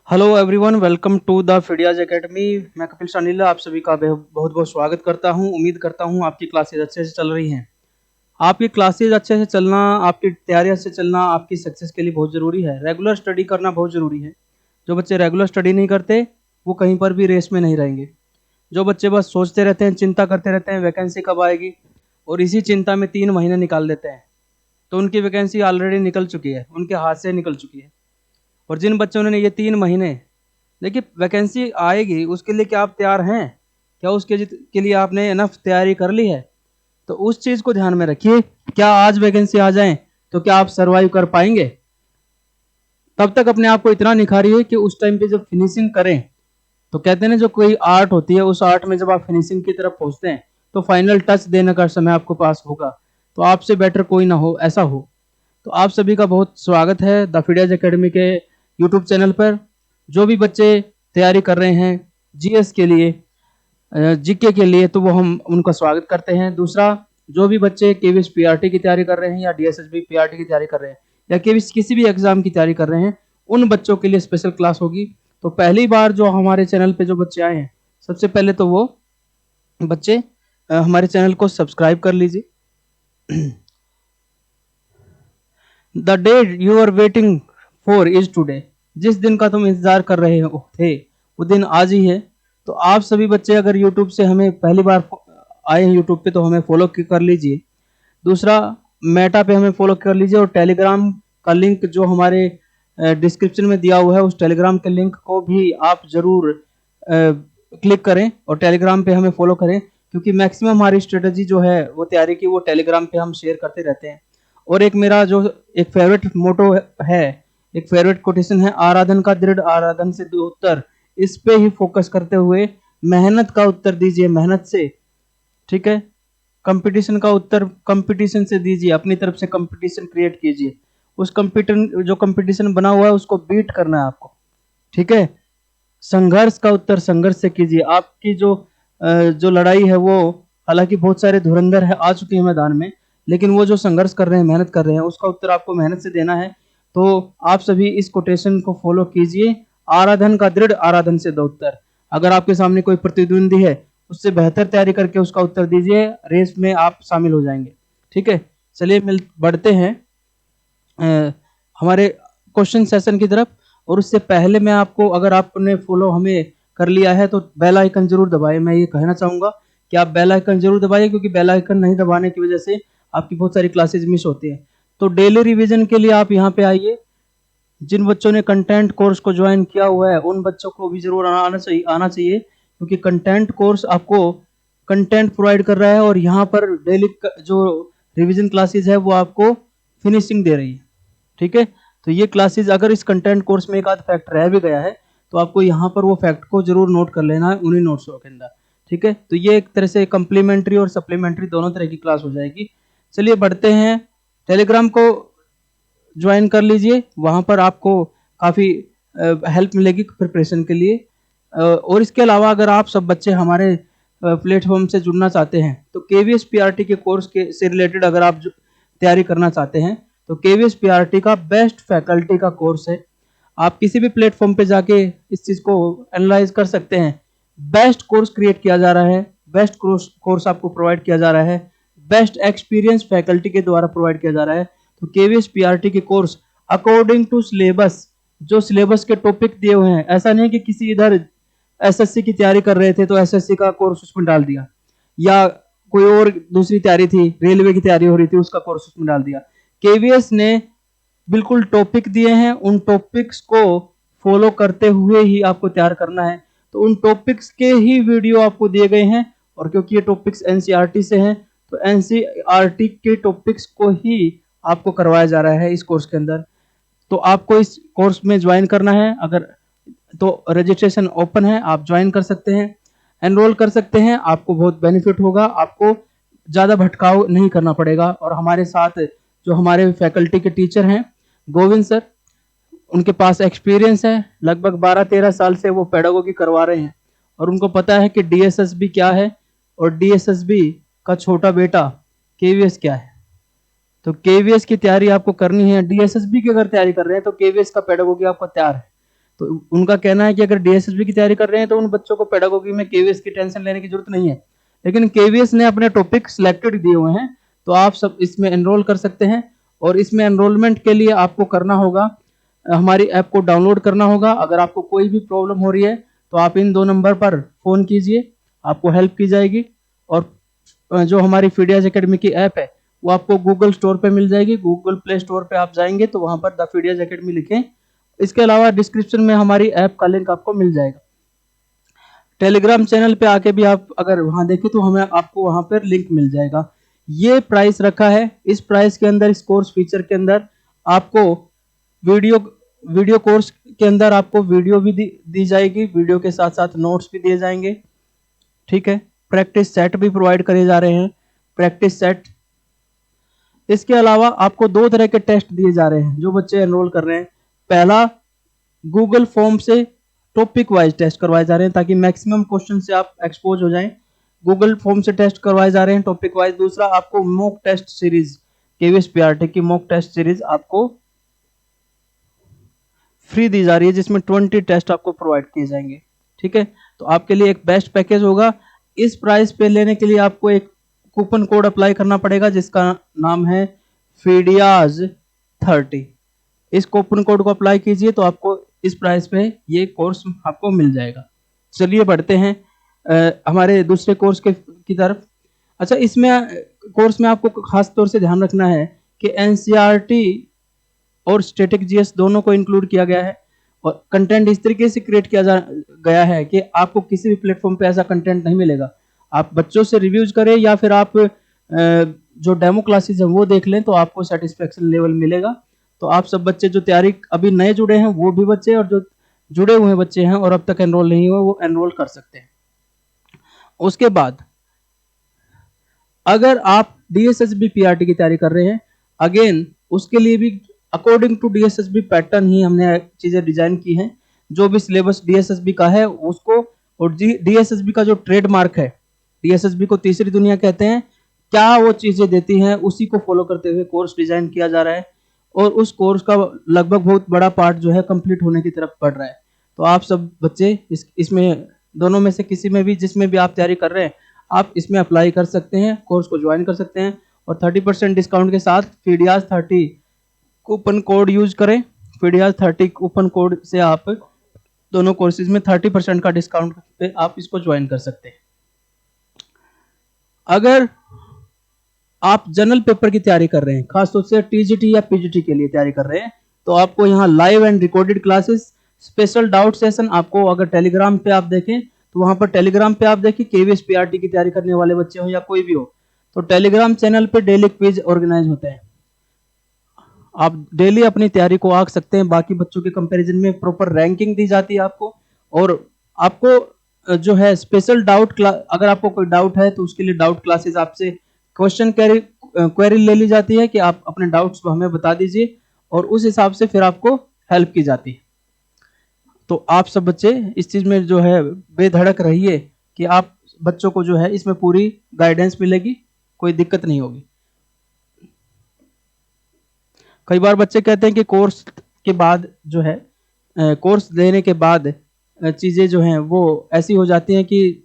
Hello everyone, welcome to the फिडियाज academy. मैं कपिल सानीला आप सभी का बहुत बहुत स्वागत करता हूं। उम्मीद करता हूं आपकी क्लासेज अच्छे से चल रही हैं। आपकी क्लासेज अच्छे से चलना, आपकी तैयारी अच्छे से चलना आपकी सक्सेस के लिए बहुत ज़रूरी है। रेगुलर स्टडी करना बहुत ज़रूरी है। जो बच्चे रेगुलर स्टडी नहीं करते वो कहीं पर भी रेस में नहीं रहेंगे। जो बच्चे बस सोचते रहते हैं, चिंता करते रहते हैं वैकेंसी कब आएगी, और इसी चिंता में 3 महीने निकाल देते हैं, तो उनकी वैकेंसी ऑलरेडी निकल चुकी है, उनके हाथ से निकल चुकी है। और जिन बच्चों ने ये 3 महीने, देखिए वैकेंसी आएगी उसके लिए क्या आप तैयार हैं? क्या उसके के लिए आपने इनफ तैयारी कर ली है? तो उस चीज़ को ध्यान में रखिए। क्या आज वैकेंसी आ जाए तो क्या आप सरवाइव कर पाएंगे? तब तक अपने आप को इतना निखारिए कि उस टाइम पे जब फिनिशिंग करें, तो कहते हैं ना, जो कोई आर्ट होती है उस आर्ट में जब आप फिनिशिंग की तरफ पहुंचते हैं तो फाइनल टच देने का समय आपको पास होगा, तो आपसे बेटर कोई ना हो, ऐसा हो। तो आप सभी का बहुत स्वागत है द फिडियाज एकेडमी के यूट्यूब चैनल पर। जो भी बच्चे तैयारी कर रहे हैं जीएस के लिए, जीके के लिए, तो वो हम उनका स्वागत करते हैं। दूसरा, जो भी बच्चे केवीएस पीआरटी की तैयारी कर रहे हैं या डीएसएसबी पीआरटी की तैयारी कर रहे हैं या केवीएस किसी भी एग्जाम की तैयारी कर रहे हैं, उन बच्चों के लिए स्पेशल क्लास होगी। तो पहली बार जो हमारे चैनल पे जो बच्चे आए हैं, सबसे पहले तो वो बच्चे हमारे चैनल को सब्सक्राइब कर लीजिए। The day you are waiting for is today. जिस दिन का तुम इंतजार कर रहे हो थे वो दिन आज ही है। तो आप सभी बच्चे अगर यूट्यूब से हमें पहली बार आए हैं यूट्यूब पे, तो हमें फॉलो कर लीजिए। दूसरा, मेटा पे हमें फॉलो कर लीजिए, और टेलीग्राम का लिंक जो हमारे डिस्क्रिप्शन में दिया हुआ है उस टेलीग्राम के लिंक को भी आप जरूर क्लिक करें और टेलीग्राम पे हमें फॉलो करें, क्योंकि मैक्सिमम हमारी स्ट्रेटजी जो है वो तैयारी की वो टेलीग्राम पे हम शेयर करते रहते हैं। और एक मेरा जो एक फेवरेट मोटो है, एक फेवरेट कोटेशन है, आराधन का दृढ़ आराधन से दो उत्तर। इस पे ही फोकस करते हुए मेहनत का उत्तर दीजिए, मेहनत से, ठीक है। कंपटीशन का उत्तर कंपटीशन से दीजिए, अपनी तरफ से कंपटीशन क्रिएट कीजिए। उस कंपटीशन जो कंपटीशन बना हुआ है उसको बीट करना है आपको, ठीक है। संघर्ष का उत्तर संघर्ष से कीजिए। आपकी जो लड़ाई है वो, हालांकि बहुत सारे धुरंधर है आ चुके हैं मैदान में, लेकिन वो जो संघर्ष कर रहे हैं, मेहनत कर रहे हैं, उसका उत्तर आपको मेहनत से देना है। तो आप सभी इस कोटेशन को फॉलो कीजिए, आराधन का दृढ़ आराधन से दो उत्तर। अगर आपके सामने कोई प्रतिद्वंदी है, उससे बेहतर तैयारी करके उसका उत्तर दीजिए, रेस में आप शामिल हो जाएंगे, ठीक है। चलिए बढ़ते हैं हमारे क्वेश्चन सेशन की तरफ। और उससे पहले मैं आपको, अगर आपने फॉलो हमें कर लिया है तो बेल आइकन जरूर दबाएं। मैं ये कहना चाहूंगा कि आप बेल आइकन जरूर दबाइए, क्योंकि बेल आइकन नहीं दबाने की वजह से आपकी बहुत सारी क्लासेज मिस होती हैं। तो डेली रिवीजन के लिए आप यहाँ पे आइए। जिन बच्चों ने कंटेंट कोर्स को ज्वाइन किया हुआ है उन बच्चों को भी जरूर आना चाहिए, क्योंकि कंटेंट कोर्स आपको कंटेंट प्रोवाइड कर रहा है, और यहाँ पर डेली जो रिवीजन क्लासेज है वो आपको फिनिशिंग दे रही है, ठीक है। तो ये क्लासेज, अगर इस कंटेंट कोर्स में एक आध फैक्ट रह भी गया है तो आपको यहाँ पर वो फैक्ट को जरूर नोट कर लेना है उन्हीं नोट्सों के अंदर, ठीक है। तो ये एक तरह से कम्प्लीमेंट्री और सप्लीमेंट्री दोनों तरह की क्लास हो जाएगी। चलिए बढ़ते हैं। टेलीग्राम को ज्वाइन कर लीजिए, वहाँ पर आपको काफ़ी हेल्प मिलेगी प्रिपरेशन के लिए। और इसके अलावा अगर आप सब बच्चे हमारे प्लेटफॉर्म से जुड़ना चाहते हैं, तो केवीएस पीआरटी के कोर्स के से रिलेटेड अगर आप तैयारी करना चाहते हैं, तो केवीएस पीआरटी का बेस्ट फैकल्टी का कोर्स है। आप किसी भी प्लेटफॉर्म पे जाके इस चीज़ को एनालाइज कर सकते हैं। बेस्ट कोर्स क्रिएट किया जा रहा है, बेस्ट कोर्स आपको प्रोवाइड किया जा रहा है, बेस्ट एक्सपीरियंस फैकल्टी के द्वारा प्रोवाइड किया जा रहा है। तो केवीएस पीआरटी के कोर्स अकॉर्डिंग टू सिलेबस, जो सिलेबस के टॉपिक दिए हुए हैं, ऐसा नहीं कि किसी इधर एसएससी की तैयारी कर रहे थे तो एसएससी का कोर्स उसमें डाल दिया, या कोई और दूसरी तैयारी थी, रेलवे की तैयारी हो रही थी, उसका कोर्स उसमें डाल दिया। केवीएस ने बिल्कुल टॉपिक दिए हैं, उन टॉपिक्स को फॉलो करते हुए ही आपको तैयार करना है। तो उन टॉपिक्स के ही वीडियो आपको दिए गए हैं, और क्योंकि ये टॉपिक्स एनसीईआरटी से हैं तो एनसीईआरटी के टॉपिक्स को ही आपको करवाया जा रहा है इस कोर्स के अंदर। तो आपको इस कोर्स में ज्वाइन करना है, अगर तो रजिस्ट्रेशन ओपन है, आप ज्वाइन कर सकते हैं, एनरोल कर सकते हैं। आपको बहुत बेनिफिट होगा, आपको ज़्यादा भटकाव नहीं करना पड़ेगा। और हमारे साथ जो हमारे फैकल्टी के टीचर हैं, गोविंद सर, उनके पास एक्सपीरियंस है, लगभग 12-13 साल से वो पेडागोगी करवा रहे हैं, और उनको पता है कि डीएसएसबी क्या है और डीएसएसबी का छोटा बेटा केवीएस क्या है। तो केवीएस की तैयारी आपको करनी है, डीएसएसबी की अगर तैयारी कर रहे हैं तो केवीएस का पेडागोगी आपका तैयार है। तो उनका कहना है कि अगर डीएसएसबी की तैयारी कर रहे हैं तो उन बच्चों को पेडागोगी में केवीएस की टेंशन लेने की जरूरत नहीं है, लेकिन केवीएस ने अपने टॉपिक सिलेक्टेड दिए हुए हैं, तो आप सब इसमें एनरोल कर सकते हैं। और इसमें एनरोलमेंट के लिए आपको करना होगा, हमारी ऐप को डाउनलोड करना होगा। अगर आपको कोई भी प्रॉब्लम हो रही है तो आप इन 2 नंबर पर फोन कीजिए, आपको हेल्प की जाएगी। और जो हमारी फीडियाज एकेडमी की ऐप है वो आपको गूगल स्टोर पे मिल जाएगी, गूगल प्ले स्टोर पे आप जाएंगे तो वहां पर द फीडियाज एकेडमी लिखें। इसके अलावा डिस्क्रिप्शन में हमारी ऐप का लिंक आपको मिल जाएगा। टेलीग्राम चैनल पे आके भी आप अगर वहां देखें तो हमें आपको वहां पर लिंक मिल जाएगा। ये प्राइस रखा है, इस प्राइस के अंदर, इस कोर्स फीचर के अंदर आपको वीडियो वीडियो कोर्स के अंदर आपको वीडियो भी दी जाएगी, वीडियो के साथ साथ नोट्स भी दिए जाएंगे, ठीक है। प्रैक्टिस सेट भी प्रोवाइड करे जा रहे हैं, प्रैक्टिस सेट। इसके अलावा आपको 2 तरह के टेस्ट दिए जा रहे हैं जो बच्चे एनरोल कर रहे हैं। पहला, गूगल फॉर्म से टॉपिक वाइज टेस्ट करवाए जा रहे हैं ताकि मैक्सिमम क्वेश्चन से आप एक्सपोज हो जाएं। गूगल फॉर्म से टेस्ट करवाए जा रहे हैं टॉपिक वाइज। दूसरा, आपको mock test series, KVS PRT की मॉक टेस्ट सीरीज आपको फ्री दी जा रही है, जिसमें 20 टेस्ट आपको प्रोवाइड किए जाएंगे, ठीक है। तो आपके लिए एक बेस्ट पैकेज होगा। इस प्राइस पे लेने के लिए आपको एक कूपन कोड अप्लाई करना पड़ेगा जिसका नाम है FIDIAS30। इस कूपन कोड को अप्लाई कीजिए तो आपको इस प्राइस पे ये कोर्स आपको मिल जाएगा। चलिए बढ़ते हैं हमारे दूसरे कोर्स की तरफ। अच्छा, इसमें कोर्स में आपको खास तौर से ध्यान रखना है कि एनसीईआरटी और स्टैटिक जीएस दोनों को इंक्लूड किया गया है। और कंटेंट इस तरीके से क्रिएट किया गया है कि आपको किसी भी प्लेटफॉर्म पे ऐसा कंटेंट नहीं मिलेगा। आप बच्चों से रिव्यूज करें या फिर आप जो डेमो क्लासेस हैं वो देख लें तो आपको सेटिस्फेक्शन लेवल मिलेगा। तो आप सब बच्चे जो तैयारी अभी नए जुड़े हैं वो भी बच्चे, और जो जुड़े हुए बच्चे हैं और अब तक एनरोल नहीं हुए वो एनरोल कर सकते हैं। उसके बाद अगर आप डीएसएसबी पीआरटी की तैयारी कर रहे हैं, अगेन उसके लिए भी अकॉर्डिंग टू डीएसएसबी पैटर्न ही हमने चीजें डिजाइन की हैं। जो भी सिलेबस डीएसएसबी का है उसको, और डीएसएसबी का जो ट्रेडमार्क है, डीएसएसबी को तीसरी दुनिया कहते हैं, क्या वो चीजें देती हैं उसी को फॉलो करते हुए कोर्स डिजाइन किया जा रहा है। और उस कोर्स का लगभग बहुत बड़ा पार्ट जो है कंप्लीट होने की तरफ बढ़ रहा है। तो आप सब बच्चे इसमें दोनों में से किसी में भी, जिसमें भी आप तैयारी कर रहे हैं, आप इसमें अप्लाई कर सकते हैं, कोर्स को ज्वाइन कर सकते हैं। और 30% डिस्काउंट के साथ FIDIAS30 कूपन कोड यूज करें। FIDIAS30 कूपन कोड से आप दोनों कोर्सेज में 30% का डिस्काउंट पे आप इसको ज्वाइन कर सकते हैं। अगर आप जनरल पेपर की तैयारी कर रहे हैं, खासतौर से टीजीटी या पीजीटी के लिए तैयारी कर रहे हैं, तो आपको यहाँ live and recorded classes, special doubt session, आपको अगर टेलीग्राम पे आप देखें तो वहां पर टेलीग्राम पे आप देखिए केवीएस पीआरटी की तैयारी करने वाले बच्चे हो या कोई भी हो, तो टेलीग्राम चैनल पे डेली क्विज ऑर्गेनाइज होते हैं। आप डेली अपनी तैयारी को आंक सकते हैं, बाकी बच्चों के कंपैरिजन में प्रोपर रैंकिंग दी जाती है आपको। और आपको जो है स्पेशल डाउट, अगर आपको कोई डाउट है तो उसके लिए डाउट क्लासेस आपसे क्वेश्चन क्वेरी ले ली जाती है कि आप अपने डाउट्स हमें बता दीजिए, और उस हिसाब से फिर आपको हेल्प की जाती है। तो आप सब बच्चे इस चीज में जो है बेधड़क रहिए कि आप बच्चों को जो है इसमें पूरी गाइडेंस मिलेगी, कोई दिक्कत नहीं होगी। कई बार बच्चे कहते हैं कि कोर्स के बाद जो है, कोर्स लेने के बाद चीजें जो हैं वो ऐसी हो जाती हैं कि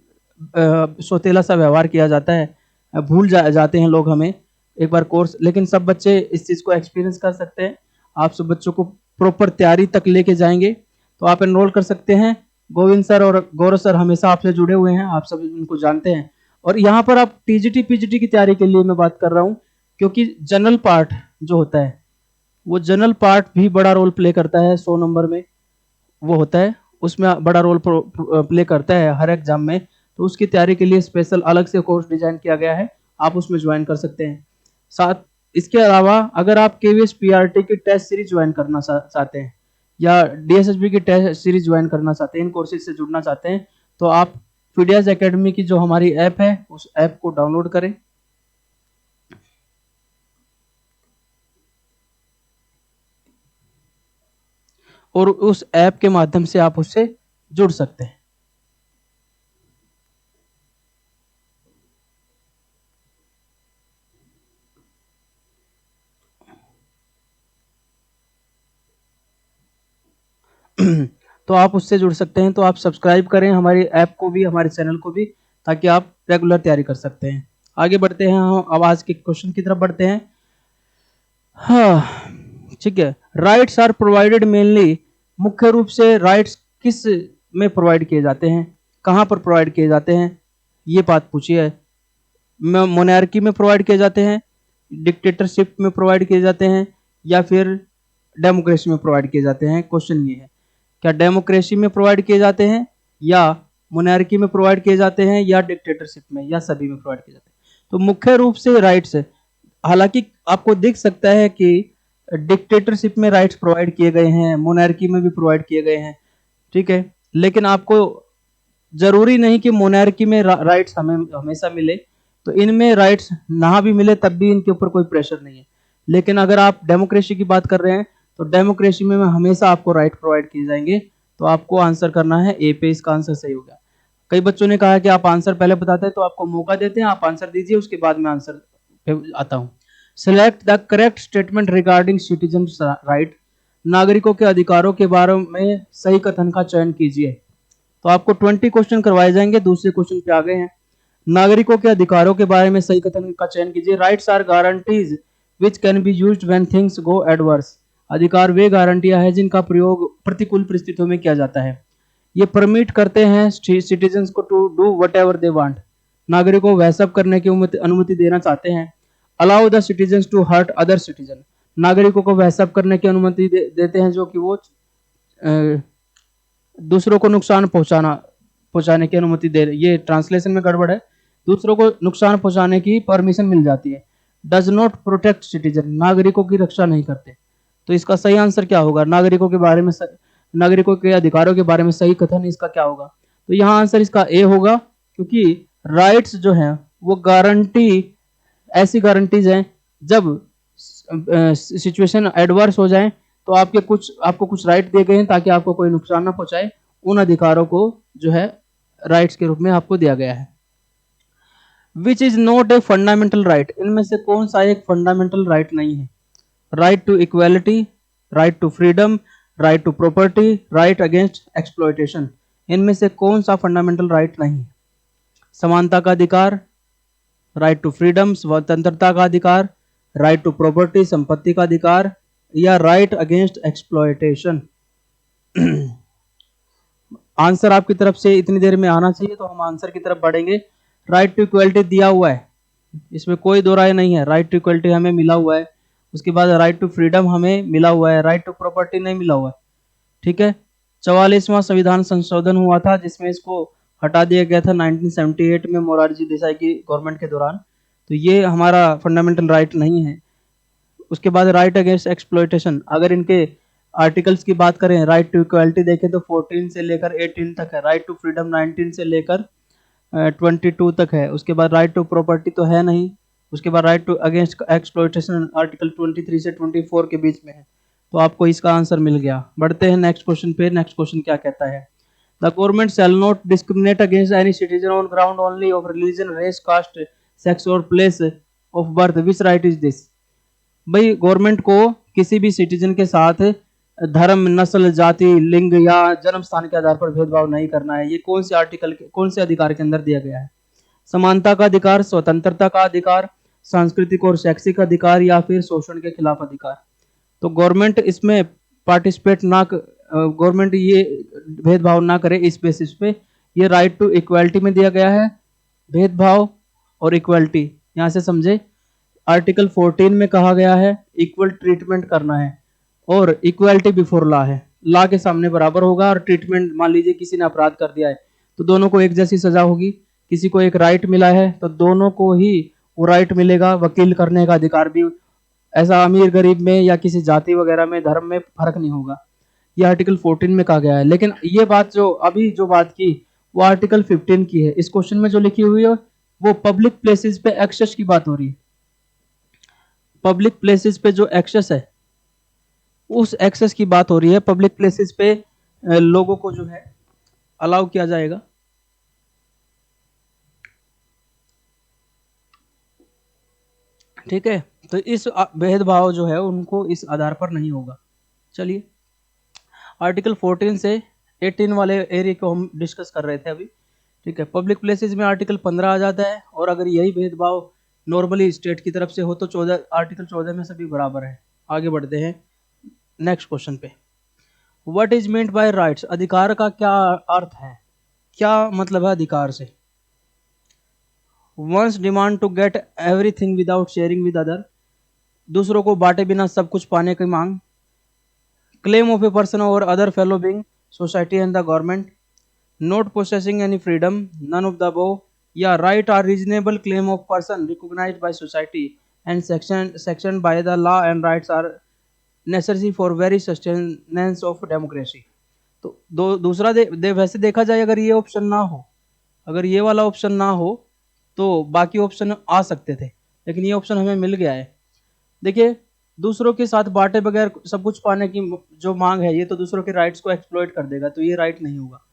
सौतेला सा व्यवहार किया जाता है, भूल जाते हैं लोग हमें एक बार कोर्स। लेकिन सब बच्चे इस चीज को एक्सपीरियंस कर सकते हैं। आप सब बच्चों को प्रॉपर तैयारी तक लेके जाएंगे तो आप एनरोल कर सकते हैं। गोविंद सर और गौरव सर हमेशा आपसे जुड़े हुए हैं, आप सब उनको जानते हैं। और यहाँ पर आप टीजीटी पीजीटी की तैयारी के लिए मैं बात कर रहा हूँ, क्योंकि जनरल पार्ट जो होता है वो जनरल पार्ट भी बड़ा रोल प्ले करता है। 100 नंबर में वो होता है, उसमें बड़ा रोल प्ले करता है हर एग्जाम में। तो उसकी तैयारी के लिए स्पेशल अलग से कोर्स डिजाइन किया गया है, आप उसमें ज्वाइन कर सकते हैं। साथ इसके अलावा अगर आप केवीएस पीआरटी की टेस्ट सीरीज ज्वाइन करना चाहते हैं या डीएसएसबी की टेस्ट सीरीज ज्वाइन करना चाहते हैं, इन कोर्सेज से जुड़ना चाहते हैं, तो आप फीडियास एकेडमी की जो हमारी ऐप है उस ऐप को डाउनलोड करें। और उस ऐप के माध्यम से आप उससे जुड़ सकते हैं। तो आप उससे जुड़ सकते हैं। तो आप सब्सक्राइब करें हमारी ऐप को भी, हमारे चैनल को भी, ताकि आप रेगुलर तैयारी कर सकते हैं। आगे बढ़ते हैं, हम अब आज के क्वेश्चन की तरफ बढ़ते हैं। हाँ, ठीक है। राइट्स आर प्रोवाइडेड मेनली, मुख्य रूप से राइट्स किस में प्रोवाइड किए जाते हैं, कहाँ पर प्रोवाइड किए जाते हैं, ये बात पूछी है। मोनार्की में प्रोवाइड किए जाते हैं, डिक्टेटरशिप में प्रोवाइड किए जाते हैं, या फिर डेमोक्रेसी में प्रोवाइड किए जाते हैं। क्वेश्चन ये है, क्या डेमोक्रेसी में प्रोवाइड किए जाते हैं, या मोनार्की में प्रोवाइड किए जाते हैं, या डिक्टेटरशिप में, या सभी में प्रोवाइड किए जाते हैं। तो मुख्य रूप से राइट्स, हालांकि आपको दिख सकता है कि डिक्टेटरशिप में राइट्स प्रोवाइड किए गए हैं, मोनार्की में भी प्रोवाइड किए गए हैं, ठीक है। लेकिन आपको जरूरी नहीं कि मोनार्की में राइट्स हमें हमेशा मिले, तो इनमें राइट्स ना भी मिले तब भी इनके ऊपर कोई प्रेशर नहीं है। लेकिन अगर आप डेमोक्रेसी की बात कर रहे हैं, तो डेमोक्रेसी में हमेशा आपको राइट प्रोवाइड किए जाएंगे। तो आपको आंसर करना है ए पे, इसका आंसर सही हो गया। कई बच्चों ने कहा कि आप आंसर पहले बताते हैं, तो आपको मौका देते हैं, आप आंसर दीजिए, उसके बाद मैं आंसर पे आता हूँ। Select the correct statement regarding citizen right, नागरिकों के अधिकारों के बारे में सही कथन का चयन कीजिए। तो आपको 20 क्वेश्चन करवाए जाएंगे, दूसरे क्वेश्चन पे आ गए हैं। नागरिकों के अधिकारों के बारे में सही कथन का चयन कीजिए। Rights are guarantees which can be used when things go adverse, अधिकार वे गारंटियां हैं जिनका प्रयोग प्रतिकूल परिस्थितियों में किया जाता है। ये परमिट करते हैं सिटीजन्स को to do whatever they want, नागरिकों को वह सब करने की अनुमति देना चाहते हैं। Allow the citizens to hurt other citizen, नागरिकों को वह सब करने की अनुमति देते हैं जो कि वो दूसरों को नुकसान पहुंचाने की अनुमति दे रहे। ये ट्रांसलेशन में गड़बड़ है, दूसरों को नुकसान पहुंचाने की परमिशन मिल जाती है। डज नॉट प्रोटेक्ट सिटीजन, नागरिकों की रक्षा नहीं करते। तो इसका सही आंसर क्या होगा, नागरिकों के बारे में नागरिकों के अधिकारों के बारे में सही कथन इसका क्या होगा। तो यहाँ आंसर इसका ए होगा, क्योंकि राइट्स जो है वो गारंटी, ऐसी गारंटीज हैं जब सिचुएशन एडवर्स हो जाए तो आपको कुछ राइट दिए गए हैं ताकि आपको कोई नुकसान ना पहुंचाए। उन अधिकारों को जो है राइट्स के रूप में आपको दिया गया है। Which is not a fundamental right, इनमें से कौन सा एक फंडामेंटल राइट नहीं है। Right to equality, right to freedom, right to property, right against exploitation, इनमें से कौन सा फंडामेंटल राइट नहीं है। समानता का अधिकार, राइट टू फ्रीडम स्वतंत्रता का अधिकार, राइट टू प्रॉपर्टी संपत्ति का अधिकार, या राइट अगेंस्ट एक्सप्लॉयटेशन। आंसर आपकी तरफ से इतनी देर में आना चाहिए, तो हम आंसर की तरफ बढ़ेंगे। राइट टू इक्वलिटी दिया हुआ है, इसमें कोई दो राय नहीं है, राइट टू इक्वलिटी हमें मिला हुआ है। उसके बाद राइट टू फ्रीडम हमें मिला हुआ है, राइट टू प्रॉपर्टी नहीं मिला हुआ है, ठीक है। 44वां संविधान संशोधन हुआ था जिसमें इसको हटा दिया गया था 1978 में मोरारजी देसाई की गवर्नमेंट के दौरान। तो ये हमारा फंडामेंटल राइट नहीं है। उसके बाद राइट अगेंस्ट एक्सप्लॉयटेशन, अगर इनके आर्टिकल्स की बात करें, राइट टू इक्वालिटी देखें तो 14 से लेकर 18 तक है, राइट टू फ्रीडम 19 से लेकर 22 तक है। उसके बाद राइट टू प्रॉपर्टी तो है नहीं। उसके बाद right to against exploitation article 23 से 24 के बीच में है। तो आपको इसका आंसर मिल गया। बढ़ते हैं नेक्स्ट क्वेश्चन पे। नेक्स्ट क्वेश्चन क्या कहता है, the government shall not discriminate against any citizen on ground only of religion, race, caste, sex और place of birth, which right is this. भाई गवर्नमेंट को किसी भी सिटीजन के साथ धर्म, नस्ल, जाति, लिंग या जन्म स्थान के आधार पर भेदभाव नहीं करना है। ये कौन से आर्टिकल कौन से अधिकार के अंदर दिया गया है। समानता का अधिकार, स्वतंत्रता का अधिकार, सांस्कृतिक और शैक्षिक अधिकार, या फिर शोषण के खिलाफ अधिकार। तो गवर्नमेंट इसमें पार्टिसिपेट ना, गवर्नमेंट ये भेदभाव ना करे इस बेसिस पे। ये राइट टू इक्वालिटी में दिया गया है, भेदभाव और इक्वालिटी यहाँ से समझे। आर्टिकल 14 में कहा गया है इक्वल ट्रीटमेंट करना है, और इक्वालिटी बिफोर लॉ है, लॉ के सामने बराबर होगा। और ट्रीटमेंट, मान लीजिए किसी ने अपराध कर दिया है तो दोनों को एक जैसी सजा होगी। किसी को एक राइट मिला है तो दोनों को ही वो राइट मिलेगा। वकील करने का अधिकार भी, ऐसा अमीर गरीब में या किसी जाति वगैरह में, धर्म में फर्क नहीं होगा। ये आर्टिकल 14 में कहा गया है। लेकिन ये बात जो अभी जो बात की वो आर्टिकल 15 की है। इस क्वेश्चन में जो लिखी हुई है वो पब्लिक प्लेसेस पे एक्सेस की बात हो रही है। पब्लिक प्लेसेस पे जो एक्सेस है उस एक्सेस की बात हो रही है। पब्लिक प्लेसेस पे लोगों को जो है अलाउ किया जाएगा। ठीक है, तो इस भेदभाव जो है उनको इस आधार पर नहीं होगा। चलिए, आर्टिकल 14 से 18 वाले एरिया को हम डिस्कस कर रहे थे अभी, ठीक है। पब्लिक प्लेसेस में आर्टिकल 15 आ जाता है, और अगर यही भेदभाव नॉर्मली स्टेट की तरफ से हो तो 14 आर्टिकल 14 में सभी बराबर है। आगे बढ़ते हैं नेक्स्ट क्वेश्चन पे। What is meant by rights? अधिकार का क्या अर्थ है, क्या मतलब है अधिकार से? Once demand to get everything without sharing with other, दूसरों को बांटे बिना सब कुछ पाने की मांग। क्लेम ऑफ ए पर्सन और other fellow being, society and the government. Not possessing any freedom, none of the above. या right are reasonable claim of person recognised by society and section by the law and rights are necessary for very sustenance of democracy. तो दूसरा वैसे देखा जाए, अगर ये option ना हो, अगर ये वाला ऑप्शन ना हो तो बाकी ऑप्शन आ सकते थे, लेकिन ये ऑप्शन हमें मिल गया है। देखिए, दूसरों के साथ बांटे बगैर सब कुछ पाने की जो मांग है, ये तो दूसरों के राइट्स को एक्सप्लॉइट कर देगा, तो ये राइट नहीं होगा।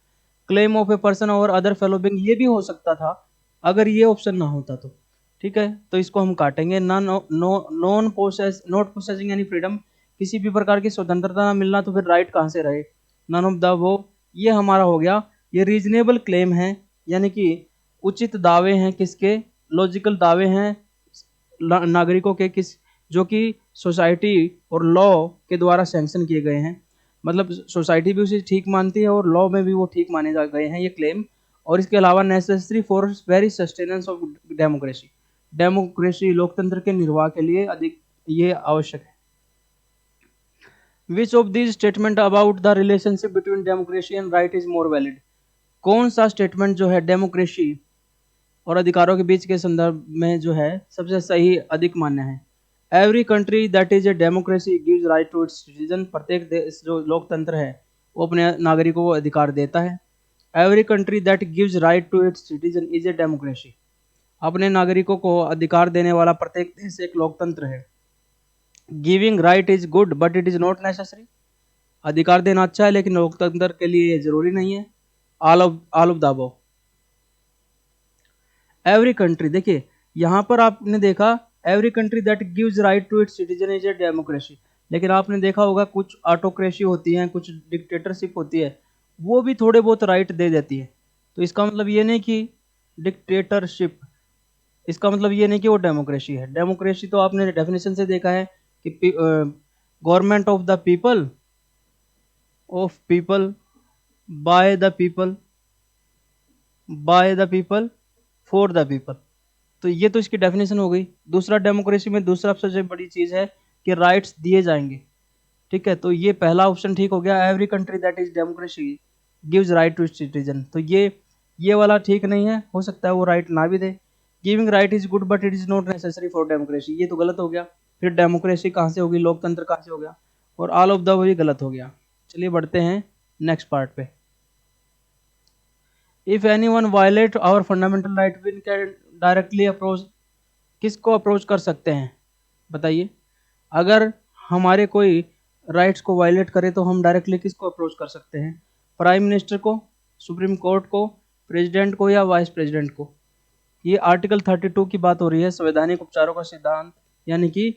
क्लेम ऑफ ए पर्सन और अदर फेलो बीइंग, ये भी हो सकता था अगर ये ऑप्शन ना होता तो, ठीक है। तो इसको हम काटेंगे। नॉट पोसेसिंग एनी फ्रीडम, किसी भी प्रकार की स्वतंत्रता ना मिलना, तो फिर राइट कहाँ से रहे? नन ऑफ द वो, ये हमारा हो गया। ये रीजनेबल क्लेम है, यानी कि उचित दावे हैं, किसके? लॉजिकल दावे हैं नागरिकों के, किस जो कि सोसाइटी और लॉ के द्वारा सैंक्शन किए गए हैं। मतलब सोसाइटी भी उसे ठीक मानती है और लॉ में भी वो ठीक माने जा गए हैं ये क्लेम। और इसके अलावा necessary for very sustenance of democracy, democracy लोकतंत्र के निर्वाह के लिए अधिक ये आवश्यक है। Which of this statement about the relationship between democracy and right is more valid? कौन सा स्टेटमेंट जो है डेमोक्रेसी और अधिकारों के बीच के संदर्भ में जो है सबसे सही अधिक मान्य है? Every country that is a democracy gives right to its citizen, प्रत्येक देश जो लोकतंत्र है वो अपने नागरिकों को अधिकार देता है। Every country that gives right to its citizen is a democracy, अपने नागरिकों को अधिकार देने वाला प्रत्येक देश एक लोकतंत्र है। Giving right is good but it is not necessary, अधिकार देना अच्छा है लेकिन लोकतंत्र के लिए ये जरूरी नहीं है। All of the above. Every country, देखिए यहाँ पर आपने देखा every country that gives right to its citizen is a democracy, लेकिन आपने देखा होगा कुछ ऑटोक्रेसी होती है, कुछ डिक्टेटरशिप होती है, वो भी थोड़े बहुत राइट दे देती है। तो इसका मतलब ये नहीं कि डिक्टेटरशिप, इसका मतलब ये नहीं कि वो डेमोक्रेसी है। डेमोक्रेसी तो आपने डेफिनेशन से देखा है कि government of the people, of people, by the people, by the people, for the people. तो ये तो इसकी डेफिनेशन हो गई। दूसरा, डेमोक्रेसी में दूसरा सबसे बड़ी चीज है कि राइट्स दिए जाएंगे, ठीक है। तो ये पहला ऑप्शन ठीक हो गया, every country that is democracy gives right to its citizen. तो ये वाला ठीक नहीं है, हो सकता है वो राइट ना भी दे। Giving right is good but it is not necessary for democracy, ये तो गलत हो गया। फिर डेमोक्रेसी कहाँ से होगी, लोकतंत्र कहाँ से हो गया? और ऑल ऑफ द वही गलत हो गया। चलिए बढ़ते हैं नेक्स्ट पार्ट पे। If anyone violate our fundamental right we can directly approach, किसको अप्रोच कर सकते हैं बताइए? अगर हमारे कोई राइट्स को वायलेट करे तो हम डायरेक्टली किसको अप्रोच कर सकते हैं? प्राइम मिनिस्टर को, सुप्रीम कोर्ट को, प्रेसिडेंट को, या वाइस प्रेसिडेंट को? ये आर्टिकल 32 की बात हो रही है, संवैधानिक उपचारों का सिद्धांत, यानी कि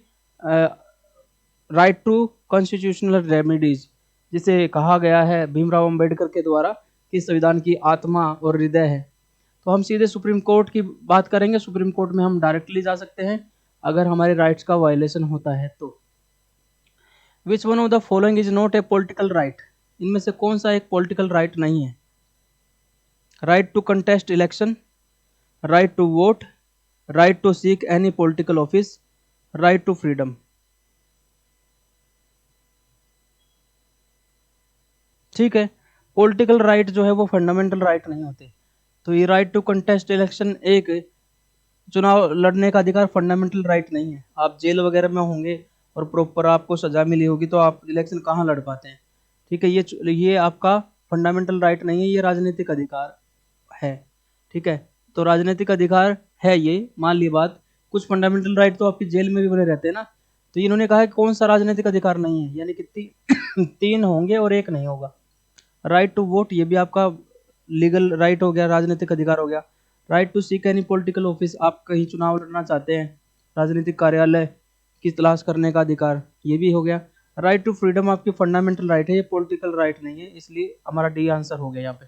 राइट टू कॉन्स्टिट्यूशनल रेमेडीज, जिसे कहा गया है भीमराव अंबेडकर के द्वारा कि संविधान की आत्मा और हृदय है। तो हम सीधे सुप्रीम कोर्ट की बात करेंगे। सुप्रीम कोर्ट में हम डायरेक्टली जा सकते हैं अगर हमारे राइट्स का वायलेशन होता है तो। Which one of the following is not a political right? इनमें से कौन सा एक पॉलिटिकल राइट नहीं है? Right to contest election, right to vote, right to seek any political office, right to freedom. ठीक है, पॉलिटिकल राइट जो है वो फंडामेंटल राइट नहीं होते। तो ये राइट टू कंटेस्ट इलेक्शन, एक चुनाव लड़ने का अधिकार, फंडामेंटल राइट नहीं है। आप जेल वगैरह में होंगे और प्रॉपर आपको सजा मिली होगी तो आप इलेक्शन कहाँ लड़ पाते हैं? ठीक है, ये आपका फंडामेंटल राइट नहीं है, ये राजनीतिक अधिकार है। ठीक है, तो राजनीतिक अधिकार है ये, मान ली बात। कुछ फंडामेंटल राइट तो आपकी जेल में भी बने रहते हैं ना। तो इन्होंने कहा है कौन सा राजनीतिक अधिकार नहीं है, यानी कि तीन होंगे और एक नहीं होगा। राइट टू वोट, ये भी आपका लीगल राइट हो गया, राजनीतिक अधिकार हो गया। Right to seek any political office, आप कहीं चुनाव लड़ना चाहते हैं, राजनीतिक कार्यालय की तलाश करने का अधिकार, ये भी हो गया। राइट टू फ्रीडम आपकी फंडामेंटल राइट है, ये पॉलिटिकल राइट नहीं है, इसलिए हमारा डी आंसर हो गया यहाँ पे।